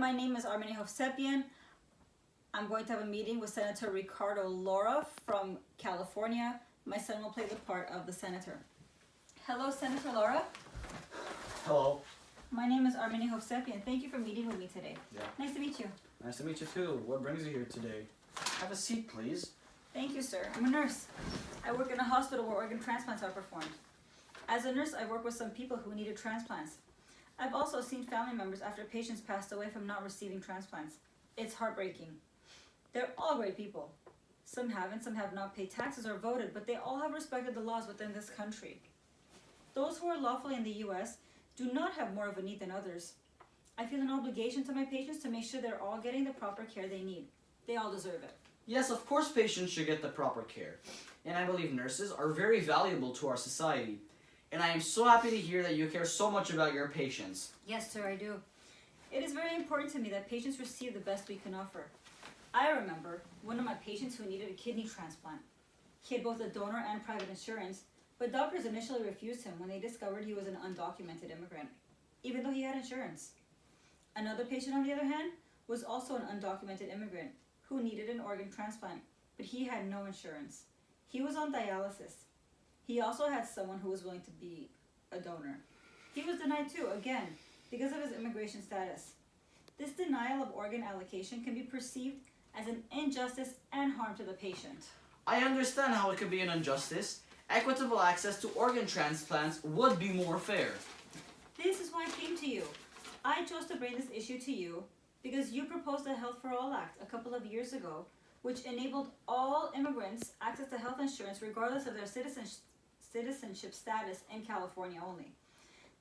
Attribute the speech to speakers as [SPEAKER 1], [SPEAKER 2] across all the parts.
[SPEAKER 1] my name is Armenia Hovsepian. I'm going to have a meeting with Senator Ricardo Laura from California. My son will play the part of the senator. Hello, Senator Laura.
[SPEAKER 2] Hello.
[SPEAKER 1] My name is Armenia Hovsepian. Thank you for meeting with me today.
[SPEAKER 2] Yeah.
[SPEAKER 1] Nice to meet you.
[SPEAKER 2] Nice to meet you too. What brings you here today? Have a seat, please.
[SPEAKER 1] Thank you, sir. I'm a nurse. I work in a hospital where organ transplants are performed. As a nurse, I work with some people who needed transplants. I've also seen family members after patients passed away from not receiving transplants. It's heartbreaking. They're all great people. Some haven't, some have not paid taxes or voted, but they all have respected the laws within this country. Those who are lawfully in the U.S. do not have more of a need than others. I feel an obligation to my patients to make sure they're all getting the proper care they need. They all deserve it.
[SPEAKER 2] Yes, of course patients should get the proper care. And I believe nurses are very valuable to our society. And I am so happy to hear that you care so much about your patients.
[SPEAKER 1] Yes, sir, I do. It is very important to me that patients receive the best we can offer. I remember one of my patients who needed a kidney transplant. He had both a donor and private insurance, but doctors initially refused him when they discovered he was an undocumented immigrant, even though he had insurance. Another patient, on the other hand, was also an undocumented immigrant who needed an organ transplant, but he had no insurance. He was on dialysis. He also had someone who was willing to be a donor. He was denied too, again, because of his immigration status. This denial of organ allocation can be perceived as an injustice and harm to the patient.
[SPEAKER 2] I understand how it could be an injustice. Equitable access to organ transplants would be more fair.
[SPEAKER 1] This is why I came to you. I chose to bring this issue to you because you proposed the Health for All Act a couple of years ago, which enabled all immigrants access to health insurance regardless of their citizenship status in California only.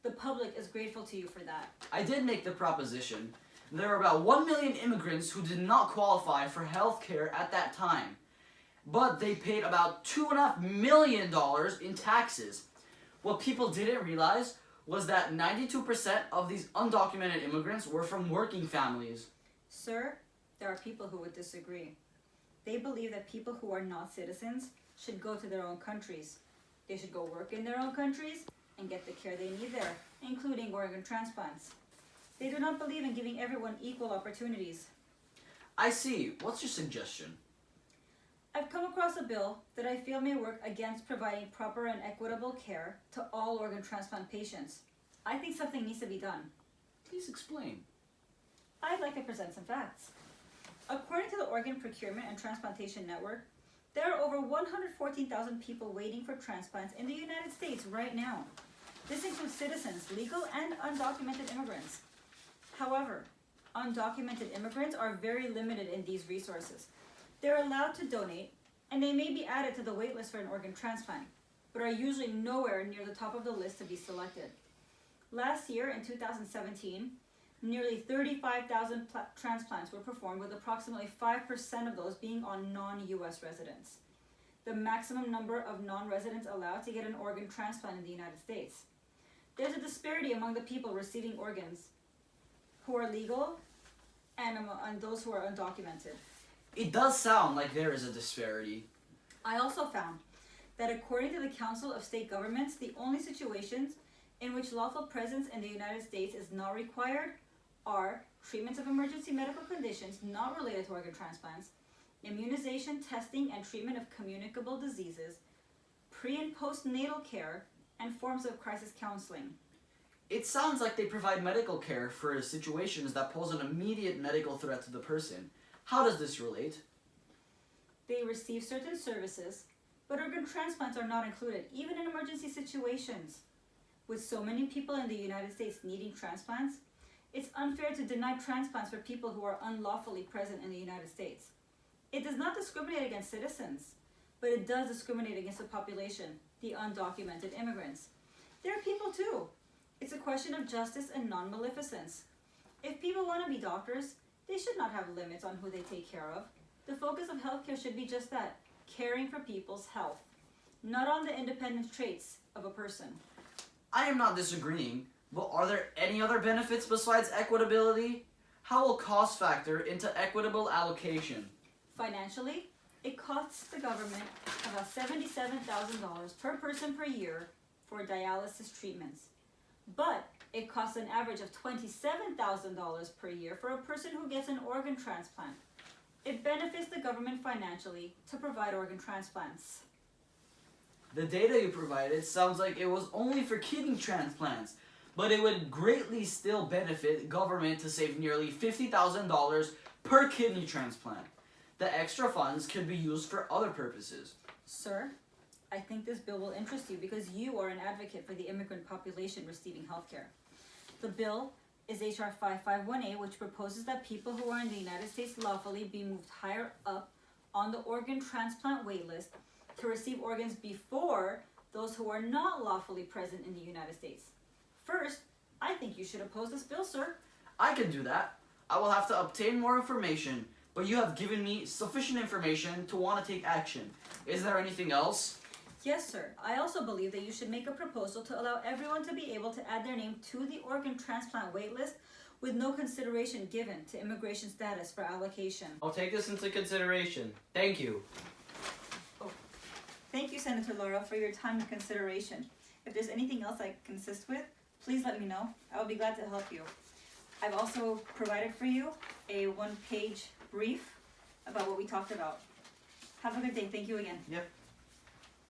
[SPEAKER 1] The public is grateful to you for that.
[SPEAKER 2] I did make the proposition. There were about 1 million immigrants who did not qualify for health care at that time. But they paid about $2.5 million in taxes. What people didn't realize was that 92% of these undocumented immigrants were from working families.
[SPEAKER 1] Sir, there are people who would disagree. They believe that people who are not citizens should go to their own countries. They should go work in their own countries and get the care they need there, including organ transplants. They do not believe in giving everyone equal opportunities.
[SPEAKER 2] I see. What's your suggestion?
[SPEAKER 1] I've come across a bill that I feel may work against providing proper and equitable care to all organ transplant patients. I think something needs to be done.
[SPEAKER 2] Please explain.
[SPEAKER 1] I'd like to present some facts. According to the Organ Procurement and Transplantation Network, there are over 114,000 people waiting for transplants in the United States right now. This includes citizens, legal and undocumented immigrants. However, undocumented immigrants are very limited in these resources. They're allowed to donate, and they may be added to the wait list for an organ transplant, but are usually nowhere near the top of the list to be selected. Last year, in 2017, nearly 35,000 transplants were performed, with approximately 5% of those being on non-U.S. residents, the maximum number of non-residents allowed to get an organ transplant in the United States. There's a disparity among the people receiving organs who are legal and those who are undocumented.
[SPEAKER 2] It does sound like there is a disparity.
[SPEAKER 1] I also found that according to the Council of State Governments, the only situations in which lawful presence in the United States is not required are treatments of emergency medical conditions not related to organ transplants, immunization, testing, and treatment of communicable diseases, pre- and postnatal care, and forms of crisis counseling.
[SPEAKER 2] It sounds like they provide medical care for situations that pose an immediate medical threat to the person. How does this relate?
[SPEAKER 1] They receive certain services, but organ transplants are not included, even in emergency situations. With so many people in the United States needing transplants, it's unfair to deny transplants for people who are unlawfully present in the United States. It does not discriminate against citizens, but it does discriminate against the population, the undocumented immigrants. They're people too. It's a question of justice and non-maleficence. If people want to be doctors, they should not have limits on who they take care of. The focus of healthcare should be just that, caring for people's health, not on the independent traits of a person.
[SPEAKER 2] I am not disagreeing, but are there any other benefits besides equitability? How will cost factor into equitable allocation?
[SPEAKER 1] Financially, it costs the government about $77,000 per person per year for dialysis treatments. But it costs an average of $27,000 per year for a person who gets an organ transplant. It benefits the government financially to provide organ transplants.
[SPEAKER 2] The data you provided sounds like it was only for kidney transplants, but it would greatly still benefit government to save nearly $50,000 per kidney transplant. The extra funds could be used for other purposes.
[SPEAKER 1] Sir, I think this bill will interest you because you are an advocate for the immigrant population receiving health care. The bill is H.R. 551A, which proposes that people who are in the United States lawfully be moved higher up on the organ transplant wait list to receive organs before those who are not lawfully present in the United States. First, I think you should oppose this bill, sir.
[SPEAKER 2] I can do that. I will have to obtain more information, but you have given me sufficient information to want to take action. Is there anything else?
[SPEAKER 1] Yes, sir. I also believe that you should make a proposal to allow everyone to be able to add their name to the organ transplant wait list with no consideration given to immigration status for allocation.
[SPEAKER 3] I'll take this into consideration. Thank you.
[SPEAKER 1] Thank you, Senator Laura, for your time and consideration. If there's anything else I can assist with, please let me know. I will be glad to help you. I've also provided for you a one-page brief about what we talked about. Have a good day. Thank you again.
[SPEAKER 2] Yep.